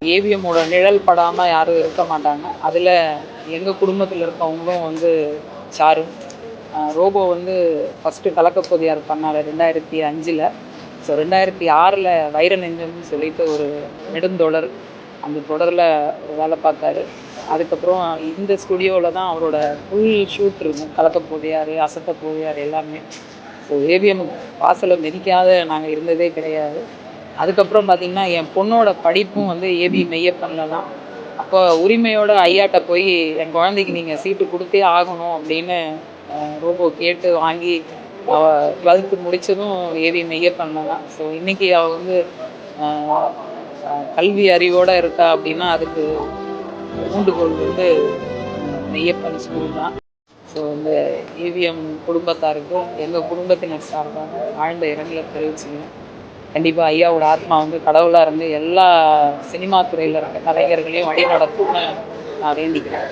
ஏவிஎம்மோட நிழல் படாம யாரும் இருக்க மாட்டாங்க. அதில எங்க குடும்பத்தில இருக்கவங்களும் வந்து சாரு. ரோபோ வந்து ஃபர்ஸ்ட்டு கலக்கப்போதியார் பண்ணாரு 2005ல. ஸோ 2006ல வைர நெஞ்சம்னு சொல்லிட்டு ஒரு நெடுந்தொடர். அந்த தொடரில் வேலை பார்த்தாரு. அதுக்கப்புறம் இந்த ஸ்டுடியோவில் தான் அவரோட ஃபுல் ஷூட் இருக்கும். கலக்கப்போதியார், அசத்தப்போதியார் எல்லாமே. ஸோ ஏவிஎம் வாசலை மிதிக்காத நாங்கள் இருந்ததே கிடையாது. அதுக்கப்புறம் பார்த்திங்கன்னா என் பொண்ணோட படிப்பும் வந்து ஏபி மெய்யப்பன்ல தான். அப்போ உரிமையோட ஐயாட்ட போய் என் குழந்தைக்கு நீங்கள் சீட்டு கொடுத்தே ஆகணும் அப்படின்னு ரோபோ கேட்டு வாங்கி அவள் 12th முடித்ததும் ஏவி மெய்யப்பன்ல தான். ஸோ இன்றைக்கி அவள் வந்து கல்வி அறிவோடு இருக்கா அப்படின்னா அதுக்கு ஊண்டுகோல் வந்து மெய்யப்பன் ஸ்கூல் தான். ஸோ இந்த ஏவிஎம் குடும்பத்தாருக்கு எங்கள் குடும்பத்தினர் சார்பாக ஆழ்ந்த இரங்கலை தெரிவிச்சுக்கிறேன். கண்டிப்பாக ஐயாவோட ஆத்மா வந்து கடவுளாக இருந்து எல்லா சினிமா துறையில் இருக்க கலைஞர்களையும் வழி நடத்தும்னு நான் வேண்டிக்கிறேன்.